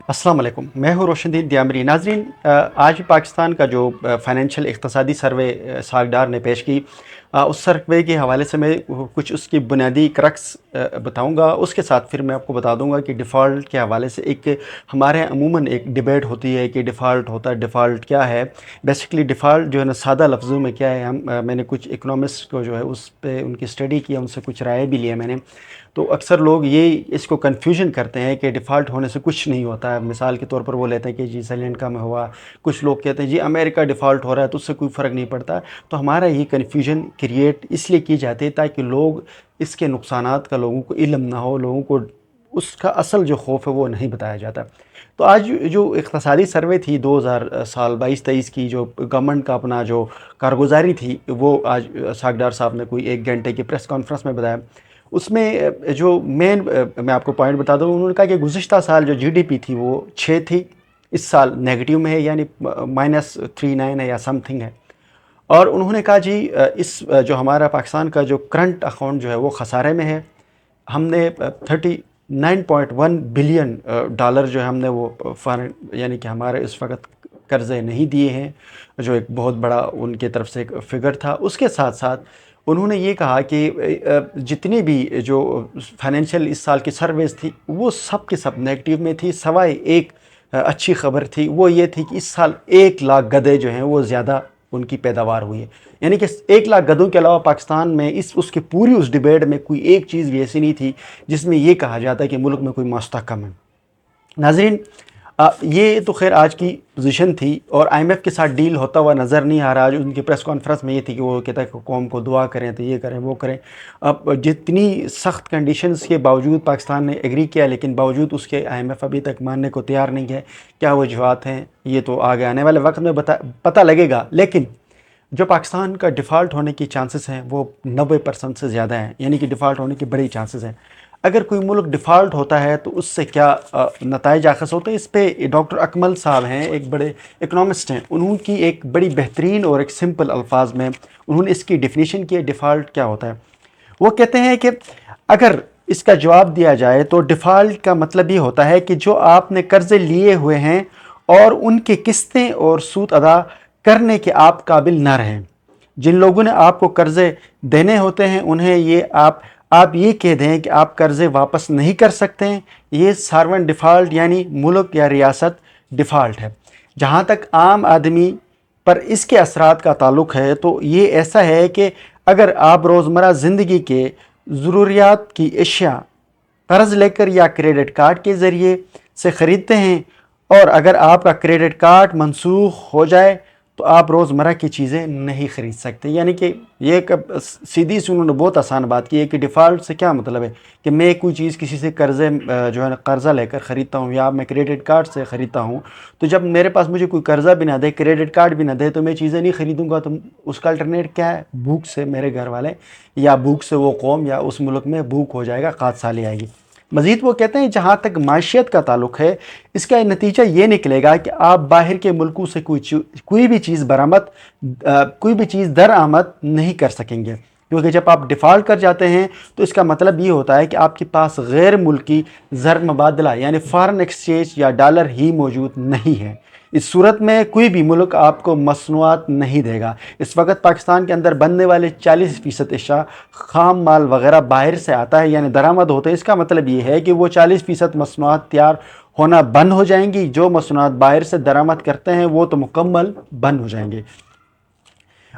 अस्सलाम वालेकुम, मैं हूँ रोशनदीन दियामरी। नाज़रीन, आज पाकिस्तान का जो फाइनेंशियल इक़्तिसादी सर्वे सागडार ने पेश की, उस सर्वे के हवाले से मैं कुछ उसकी बुनियादी क्रक्स बताऊँगा। उसके साथ फिर मैं आपको बता दूँगा कि डिफ़ॉल्ट के हवाले से एक हमारे यहाँ अमूमन एक डिबेट होती है कि डिफ़ॉल्ट होता है, डिफ़ॉल्ट क्या है। बेसिकली डिफ़ॉल्ट जो है ना, सादा लफ्ज़ों में क्या है, मैंने कुछ इकोनॉमिस्ट को जो है उस पे उनकी स्टडी किया, उनसे कुछ राय भी लिया मैंने। तो अक्सर लोग ये इसको कन्फ्यूजन करते हैं कि डिफ़ॉल्ट होने से कुछ नहीं होता है। मिसाल के तौर पर वो लेते हैं कि जी श्रीलंका में हुआ, कुछ लोग कहते हैं जी अमेरिका डिफ़ॉल्ट हो रहा है तो उससे कोई फ़र्क नहीं पड़ता। तो हमारा ये कन्फ्यूजन क्रिएट इसलिए की जाती है ताकि लोग इसके नुकसानात का लोगों को इल्म ना हो, लोगों को उसका असल जो खौफ है वो नहीं बताया जाता। तो आज जो इक़्तिसादी सर्वे थी 2000 साल 22-23 की, जो गवर्नमेंट का अपना जो कारगुजारी थी, वो आज सागडार साहब ने कोई 1 घंटे की प्रेस कॉन्फ्रेंस में बताया। उसमें जो मेन मैं आपको पॉइंट बता दूँ, उन्होंने कहा कि गुज़िश्ता साल जो जीडीपी थी वो 6 थी, इस साल नेगेटिव में है, यानी -39 है या समथिंग है। और उन्होंने कहा जी इस जो हमारा पाकिस्तान का जो करंट अकाउंट जो है वो ख़सारे में है। हमने 39.1 बिलियन डॉलर जो है हमने वो फॉरेन, यानी कि हमारे इस वक्त कर्ज़े नहीं दिए हैं, जो एक बहुत बड़ा उनके तरफ से एक फ़िगर था। उसके साथ साथ उन्होंने ये कहा कि जितनी भी जो फाइनेंशियल इस साल की सर्वेस थी वो सब के सब नेगेटिव में थी, सवाए एक अच्छी खबर थी, वो ये थी कि इस साल 1 लाख गधे जो हैं वो ज़्यादा उनकी पैदावार हुई है। यानी कि 1 लाख गधों के अलावा पाकिस्तान में इस उसकी पूरी उस डिबेट में कोई एक चीज़ भी ऐसी नहीं थी जिसमें ये कहा जाता है कि मुल्क में कोई मस्तहकम है। नाज़रीन, ये तो खैर आज की पोजीशन थी और आईएमएफ के साथ डील होता हुआ नज़र नहीं आ रहा। आज उनकी प्रेस कॉन्फ्रेंस में ये थी कि वो कहता है कि कौम को दुआ करें, तो ये करें वो करें। अब जितनी सख्त कंडीशंस के बावजूद पाकिस्तान ने एग्री किया, लेकिन बावजूद उसके आईएमएफ अभी तक मानने को तैयार नहीं है। क्या वजूहत हैं ये तो आगे आने वाले वक्त में पता लगेगा। लेकिन जो पाकिस्तान का डिफ़ॉल्ट होने की चांसेस हैं वो 90% से ज़्यादा हैं, यानी कि डिफ़ॉल्ट होने के बड़े चांसेस हैं। अगर कोई मुल्क डिफ़ॉल्ट होता है तो उससे क्या नताइज आखिर होते हैं, इस पे डॉक्टर अकमल साहब हैं, एक बड़े इकनॉमिस्ट हैं, उनकी एक बड़ी बेहतरीन और एक सिंपल अल्फाज में उन्होंने इसकी डेफिनेशन की है डिफ़ॉल्ट क्या होता है। वो कहते हैं कि अगर इसका जवाब दिया जाए तो डिफ़ॉल्ट का मतलब ये होता है कि जो आपने कर्ज़े लिए हुए हैं और उनकी किस्तें और सूद अदा करने के आप काबिल ना रहें। जिन लोगों ने आपको कर्ज़े देने होते हैं उन्हें ये आप ये कह दें कि आप कर्ज़े वापस नहीं कर सकते हैं, ये सार्वन डिफ़ॉल्ट यानी मुल्क या रियासत डिफ़ॉल्ट है। जहाँ तक आम आदमी पर इसके असरात का ताल्लुक़ है तो ये ऐसा है कि अगर आप रोज़मर्रा ज़िंदगी के ज़रूरियात की अशिया कर्ज़ लेकर या क्रेडिट कार्ड के ज़रिए से ख़रीदते हैं, और अगर आपका क्रेडिट कार्ड मनसूख हो जाए तो आप रोज़मर्रा की चीज़ें नहीं ख़रीद सकते। यानी कि ये एक सीधी सी उन्होंने बहुत आसान बात की है कि डिफ़ॉल्ट से क्या मतलब है कि मैं कोई चीज़ किसी से कर्ज़े जो है ना कर्ज़ा लेकर ख़रीदता हूँ या मैं क्रेडिट कार्ड से ख़रीदता हूँ, तो जब मेरे पास मुझे कोई कर्ज़ा भी ना दे, क्रेडिट कार्ड भी ना दे, तो मैं चीज़ें नहीं ख़रीदूँगा। तो उसका अल्टरनेट क्या है? भूख से मेरे घर वाले, या भूख से वो कौम, या उस मुल्क में भूख हो जाएगा, क़हत साली आएगी। मज़ीद वो कहते हैं जहाँ तक माशियत का ताल्लुक़ है, इसका नतीजा ये निकलेगा कि आप बाहर के मुल्कों से कोई भी चीज़ कोई भी चीज़ दरआमद नहीं कर सकेंगे, क्योंकि जब आप डिफ़ॉल्ट कर जाते हैं तो इसका मतलब ये होता है कि आपके पास गैर मुल्की ज़र मुबादला यानी फ़ॉरेन एक्सचेंज या डॉलर ही मौजूद नहीं है। इस सूरत में कोई भी मुल्क आपको मसनूआत नहीं देगा। इस वक्त पाकिस्तान के अंदर बनने वाले 40% अशिया खाम माल वगैरह बाहर से आता है, यानी दरामद होते हैं। इसका मतलब ये है कि वो 40% मसनूआत तैयार होना बंद हो जाएंगी। जो मसनूआत बाहर से दरामद करते हैं वो तो मुकम्मल बंद हो जाएंगे।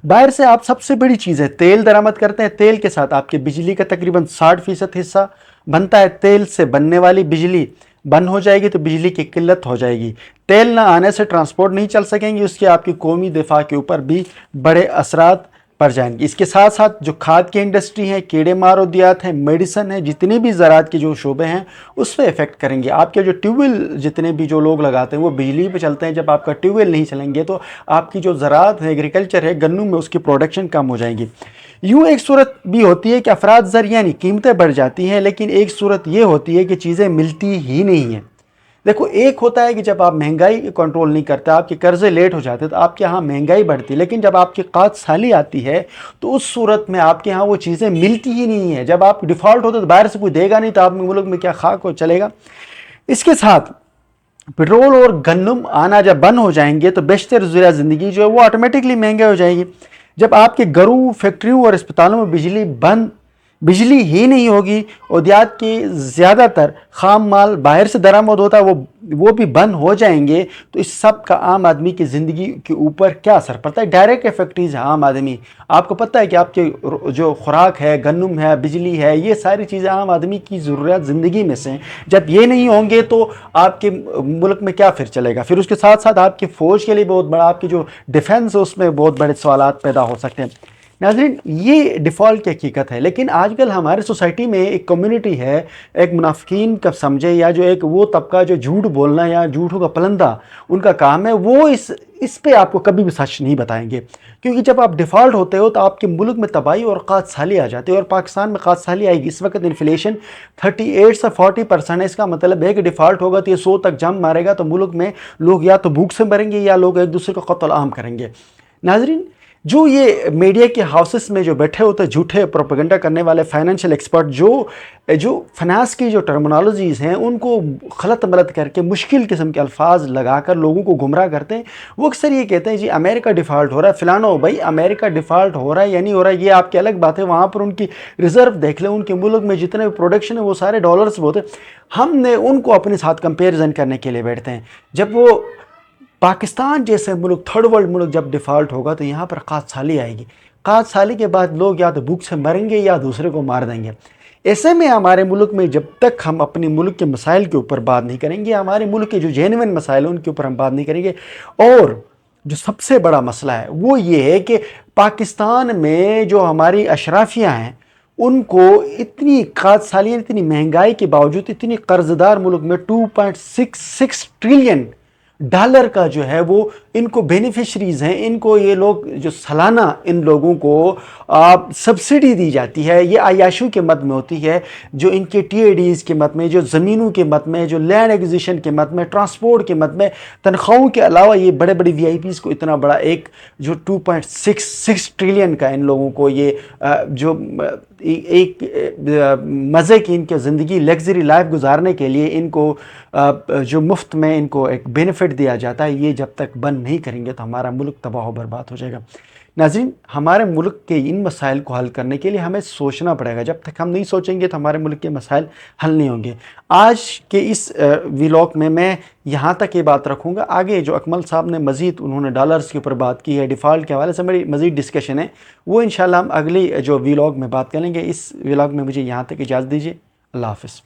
बाहर से आप सबसे बड़ी चीज़ है तेल दरामद करते हैं, तेल के साथ आपकी बिजली का तकरीबन 60% हिस्सा बनता है। तेल से बनने वाली बिजली बंद हो जाएगी तो बिजली की किल्लत हो जाएगी। तेल ना आने से ट्रांसपोर्ट नहीं चल सकेंगे, उसके आपकी कौमी दिफा के ऊपर भी बड़े असरात पड़ जाएंगे। इसके साथ साथ जो खाद की इंडस्ट्री है, कीड़े मार उद्यात हैं, मेडिसन है, जितने भी ज़राअत के जो शोबे हैं उस पर इफ़ेक्ट करेंगे। आपके जो ट्यूबवेल जितने भी जो लोग लगाते हैं वो बिजली पे चलते हैं। जब आपका ट्यूबवेल नहीं चलेंगे तो आपकी जो ज़राअत है, एग्रीकल्चर है, गन्नों में उसकी प्रोडक्शन कम हो जाएगी। यूँ एक सूरत भी होती है कि अफराद ज़र यानी कीमतें बढ़ जाती हैं, लेकिन एक सूरत ये होती है कि चीज़ें मिलती ही नहीं हैं। देखो, एक होता है कि जब आप महंगाई कंट्रोल नहीं करते, आपके कर्जे लेट हो जाते तो आपके यहाँ महंगाई बढ़ती है, लेकिन जब आपकी क़हत साली आती है तो उस सूरत में आपके यहाँ वो चीज़ें मिलती ही नहीं है। जब आप डिफ़ॉल्ट होते तो बाहर से कोई देगा नहीं, तो आप मुल्क में क्या खाक हो चलेगा। इसके साथ पेट्रोल और गन्नम आना जब बंद हो जाएंगे तो बेशतर ज़रिया ज़िंदगी जो है वो ऑटोमेटिकली महंगा हो जाएगी। जब आपके घरों, फैक्ट्रियों और अस्पतालों में बिजली ही नहीं होगी और देहात के ज़्यादातर खाम माल बाहर से दरामद होता है वो भी बंद हो जाएंगे, तो इस सब का आम आदमी की ज़िंदगी के ऊपर क्या असर पड़ता है? डायरेक्ट इफेक्टिव है आम आदमी। आपको पता है कि आपके जो खुराक है, गन्नुम है, बिजली है, ये सारी चीज़ें आम आदमी की ज़रूरत ज़िंदगी में से हैं। जब ये नहीं होंगे तो आपके मुल्क में क्या फिर चलेगा? फिर उसके साथ साथ आपकी फ़ौज के लिए बहुत बड़ा, आपकी जो डिफेंस है उसमें बहुत बड़े सवालात पैदा हो सकते हैं। नाज़रीन, ये डिफ़ॉल्ट की हकीकत है, लेकिन आजकल हमारे सोसाइटी में एक कम्युनिटी है, एक मुनाफिकीन का समझे, या जो एक वो तबका जो झूठ बोलना या झूठों का पलंदा उनका काम है, वो इस पे आपको कभी भी सच नहीं बताएंगे। क्योंकि जब आप डिफ़ॉल्ट होते हो तो आपके मुल्क में तबाही और क़ाहत आ जाती है, और पाकिस्तान में क़ाहत आएगी। इस वक्त इन्फ्लेशन 38 से 40% है। इसका मतलब है कि डिफ़ॉल्ट होगा तो ये 100 तक जंप मारेगा, तो मुल्क में लोग या तो भूख से मरेंगे या लोग एक दूसरे को कत्ल आम करेंगे। नाज़रीन, जो ये मीडिया के हाउसेस में जो बैठे होते हैं झूठे प्रोपेगेंडा करने वाले फाइनेंशियल एक्सपर्ट, जो फाइनेंस की जो टर्मिनोलॉजीज़ हैं उनको खलत मलत करके मुश्किल किस्म के अल्फाज लगाकर लोगों को गुमराह करते हैं। वो अक्सर ये कहते हैं जी अमेरिका डिफ़ॉल्ट हो रहा है। फ़िलानो भाई, अमेरिका डिफ़ॉल्ट हो रहा है या नहीं हो रहा है ये आपकी अलग बात है। वहाँ पर उनकी रिज़र्व देख लें, उनके मुल्क में जितने भी प्रोडक्शन है वो सारे डॉलर्स में होते हैं। हमने उनको अपने साथ कंपेरिजन करने के लिए बैठते हैं। जब वो पाकिस्तान जैसे मुल्क, थर्ड वर्ल्ड मुल्क जब डिफ़ॉल्ट होगा तो यहाँ पर क़ाहत साली आएगी। क़ाहत साली के बाद लोग या तो भूख से मरेंगे या दूसरे को मार देंगे। ऐसे में हमारे मुल्क में जब तक हम अपने मुल्क के मसाइल के ऊपर बात नहीं करेंगे, हमारे मुल्क के जो जेन्युइन मसाइल हैं उनके ऊपर हम बात नहीं करेंगे, और जो सबसे बड़ा मसला है वो ये है कि पाकिस्तान में जो हमारी अशराफियाँ हैं उनको इतनी क़ाहत साली, इतनी महंगाई के बावजूद, इतनी कर्जदार मुल्क में 2.66 ट्रिलियन डॉलर का जो है वो इनको बेनिफिशरीज हैं, इनको ये लोग जो सालाना इन लोगों को सब्सिडी दी जाती है, ये आयाशों के मद में होती है, जो इनके टीएडीज़ के मद में, जो ज़मीनों के मद में, जो लैंड एक्विजिशन के मद में, ट्रांसपोर्ट के मद में, तनख्वाहों के अलावा ये बड़े बड़े वीआईपीज़ को इतना बड़ा एक जो 2.66 ट्रिलियन का इन लोगों को ये जो एक मज़े की इनकी ज़िंदगी, लग्जरी लाइफ गुजारने के लिए इनको जो मुफ्त में इनको एक बेनिफिट दिया जाता है, ये जब तक बंद नहीं करेंगे तो हमारा मुल्क तबाह बर्बाद हो जाएगा। नाज़रीन, हमारे मुल्क के इन मसाइल को हल करने के लिए हमें सोचना पड़ेगा। जब तक हम नहीं सोचेंगे तो हमारे मुल्क के मसाइल हल नहीं होंगे। आज के इस व्लॉग में मैं यहाँ तक ये बात रखूँगा। आगे जो अकमल साहब ने मज़ीद उन्होंने डॉलर्स के ऊपर बात की है, डिफ़ॉल्ट के हवाले से मेरी मज़ीद डिस्कशन है, वो इंशाल्लाह हम अगली जो व्लॉग में बात करेंगे। इस व्लॉग में मुझे यहाँ तक इजाज़त दीजिए। अल्लाह हाफ़िज़।